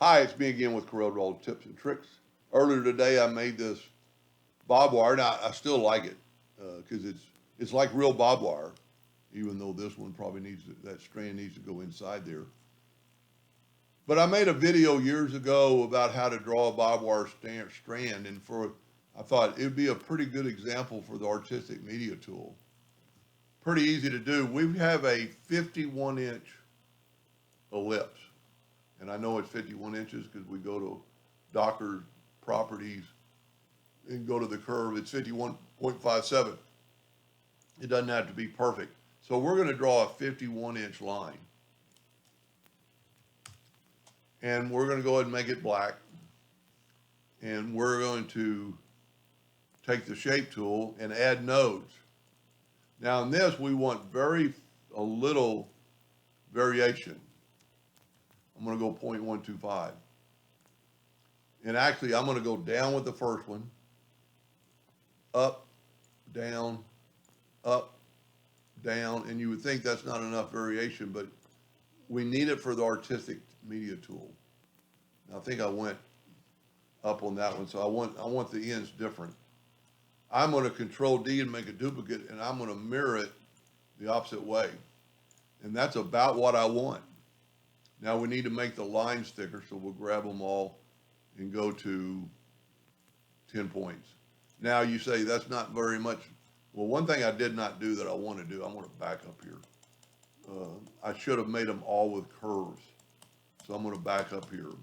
Hi, it's me again with Corel Roll Tips and Tricks. Earlier today, I made this barbed wire, and I still like it because it's like real barbed wire, even though this one probably that strand needs to go inside there. But I made a video years ago about how to draw a barbed wire strand, and I thought it would be a pretty good example for the artistic media tool. Pretty easy to do. We have a 51-inch ellipse. And I know it's 51 inches because we go to Docker properties and go to the curve. It's 51.57. It doesn't have to be perfect. So we're going to draw a 51-inch line. And we're going to go ahead and make it black. And we're going to take the shape tool and add nodes. Now in this, we want a little variation. I'm going to go 0.125. And actually, I'm going to go down with the first one, up, down, and you would think that's not enough variation, but we need it for the artistic media tool. Now, I think I went up on that one, so I want the ends different. I'm going to Control D and make a duplicate, and I'm going to mirror it the opposite way. And that's about what I want. Now we need to make the lines thicker, so we'll grab them all and go to 10 points. Now you say that's not very much. Well, one thing I did not do that I want to do, I'm going to back up here. I should have made them all with curves. So I'm going to back up here.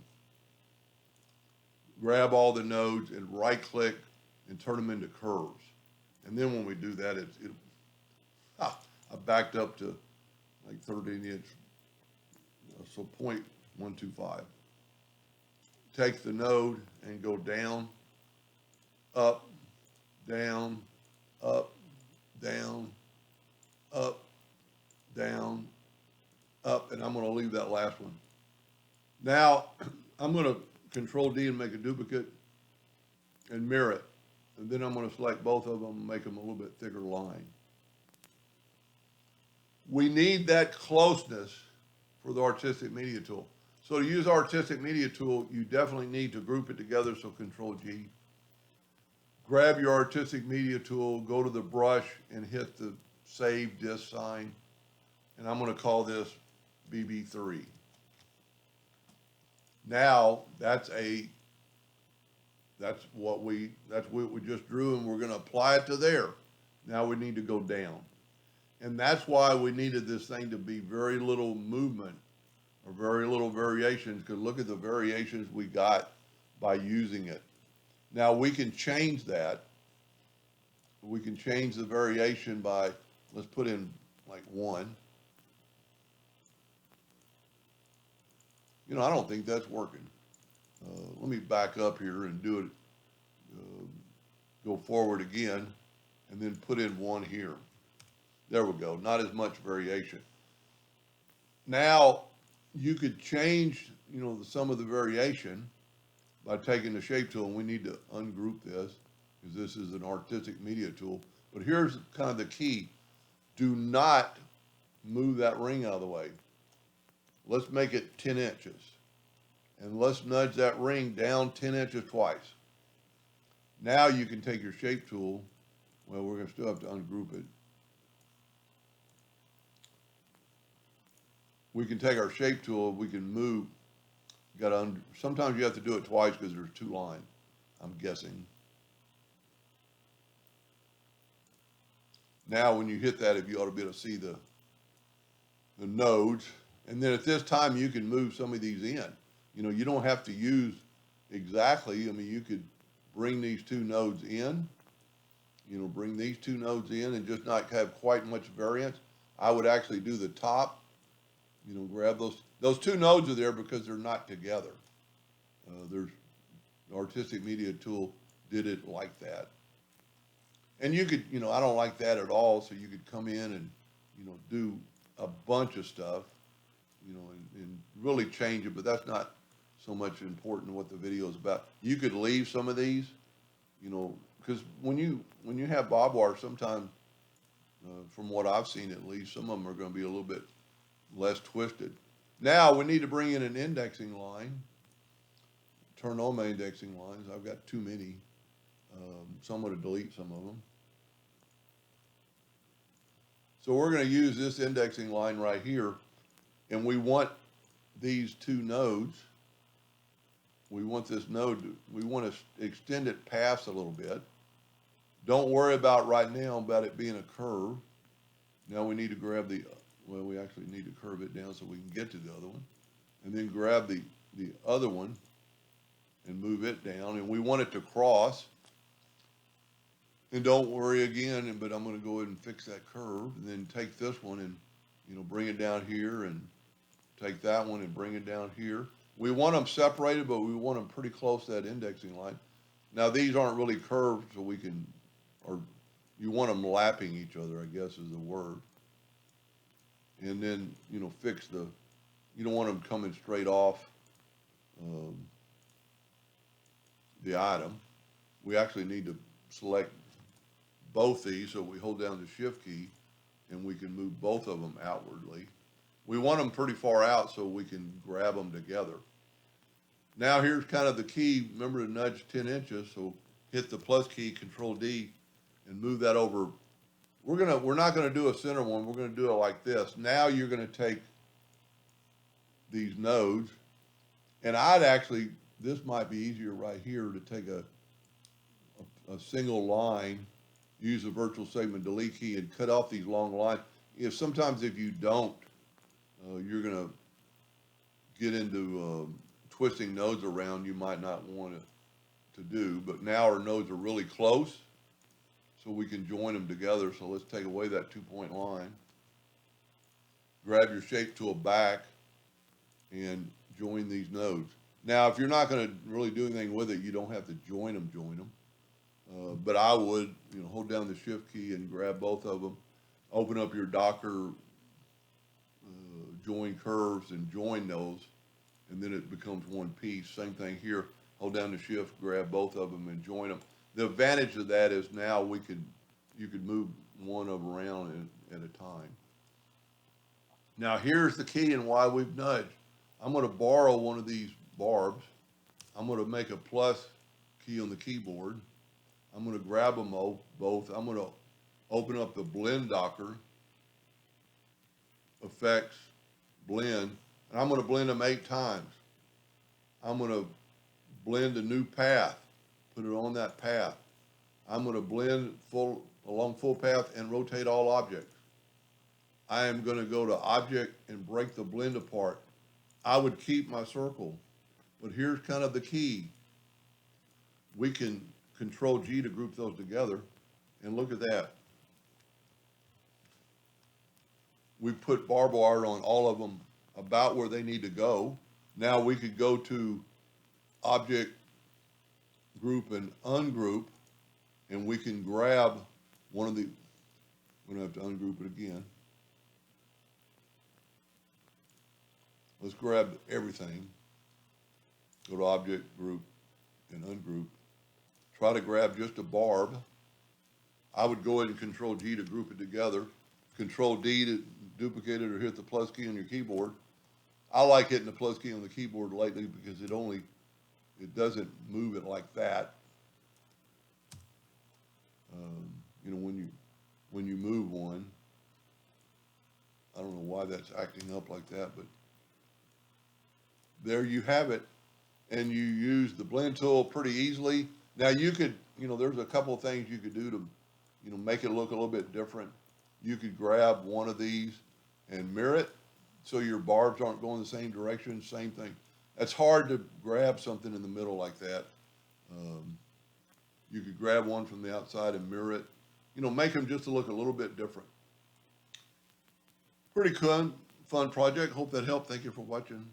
Grab all the nodes and right click and turn them into curves. And then when we do that, I backed up to like 13-inch. So 0.125. Take the node and go down, up, down, up, down, up, down, up, and I'm going to leave that last one. Now, I'm going to Control D and make a duplicate and mirror it. And then I'm going to select both of them and make them a little bit thicker line. We need that closeness for the artistic media tool. So to use artistic media tool, you definitely need to group it together, so Control G. Grab your artistic media tool, go to the brush and hit the save disk sign. And I'm going to call this BB3. Now that's what we just drew, and we're going to apply it to there. Now we need to go down. And that's why we needed this thing to be very little movement or very little variations, because look at the variations we got by using it. Now we can change that. We can change the variation by, let's put in like 1. I don't think that's working. Let me back up here and do it, go forward again, and then put in 1 here. There we go, not as much variation. Now, you could change, some of the variation by taking the shape tool, and we need to ungroup this because this is an artistic media tool. But here's kind of the key. Do not move that ring out of the way. Let's make it 10 inches. And let's nudge that ring down 10 inches twice. Now you can take your shape tool. Well, we're going to still have to ungroup it. We can take our shape tool, we can move. Sometimes you have to do it twice because there's 2 lines, I'm guessing. Now when you hit that, if you ought to be able to see the nodes. And then at this time, you can move some of these in. You don't have to use exactly. You could bring these 2 nodes in. Bring these 2 nodes in and just not have quite much variance. I would actually do the top. Grab those 2 nodes are there because they're not together. The artistic media tool did it like that. And you could, I don't like that at all, so you could come in and, do a bunch of stuff, and really change it, but that's not so much important what the video is about. You could leave some of these, because when you have barbed wire, sometimes, from what I've seen at least, some of them are going to be a little bit less twisted. Now we need to bring in an indexing line, turn on my indexing lines. I've got too many. So I'm going to delete some of them. So we're going to use this indexing line right here, and we want these two nodes. We want this node, we want to extend it past a little bit. Don't worry about right now about it being a curve. Now we need to grab the, well, we actually need to curve it down so we can get to the other one. And then grab the other one and move it down. And we want it to cross. And don't worry again, but I'm going to go ahead and fix that curve. And then take this one and, bring it down here, and take that one and bring it down here. We want them separated, but we want them pretty close to that indexing line. Now these aren't really curved, so we can, or you want them lapping each other, I guess is the word. And then, fix the, you don't want them coming straight off the item. We actually need to select both these, so we hold down the shift key and we can move both of them outwardly. We want them pretty far out so we can grab them together. Now here's kind of the key. Remember to nudge 10 inches, so hit the plus key, Control D, and move that over. We're not gonna do a center one, we're gonna do it like this. Now you're gonna take these nodes, and I'd actually, this might be easier right here to take a single line, use the virtual segment delete key and cut off these long lines. Sometimes if you don't, you're gonna get into twisting nodes around you might not want it to do, but now our nodes are really close, so we can join them together. So let's take away that 2-point line. Grab your shape tool back and join these nodes. Now, if you're not going to really do anything with it, you don't have to join them. But I would, hold down the shift key and grab both of them. Open up your Docker join curves and join those, and then it becomes one piece. Same thing here. Hold down the shift, grab both of them and join them. The advantage of that is now you could move one of them around at a time. Now here's the key and why we've nudged. I'm going to borrow one of these barbs. I'm going to make a plus key on the keyboard. I'm going to grab them both. I'm going to open up the blend Docker, effects, blend, and I'm going to blend them 8 times. I'm going to blend a new path, put it on that path. I'm going to blend along full path and rotate all objects. I am going to go to object and break the blend apart. I would keep my circle, but here's kind of the key. We can Control G to group those together, and look at that. We put barbed wire on all of them about where they need to go. Now we could go to object, group, and ungroup, and we can grab one of the, we're gonna have to ungroup it again. Let's grab everything. Go to object, group, and ungroup. Try to grab just a barb. I would go ahead and Control G to group it together. Control D to duplicate it or hit the plus key on your keyboard. I like hitting the plus key on the keyboard lately because it doesn't move it like that. When you move one, I don't know why that's acting up like that, but there you have it. And you use the blend tool pretty easily. Now you could, there's a couple of things you could do to, make it look a little bit different. You could grab one of these and mirror it so your barbs aren't going the same direction, same thing. It's hard to grab something in the middle like that. You could grab one from the outside and mirror it. Make them just to look a little bit different. Pretty fun project. Hope that helped. Thank you for watching.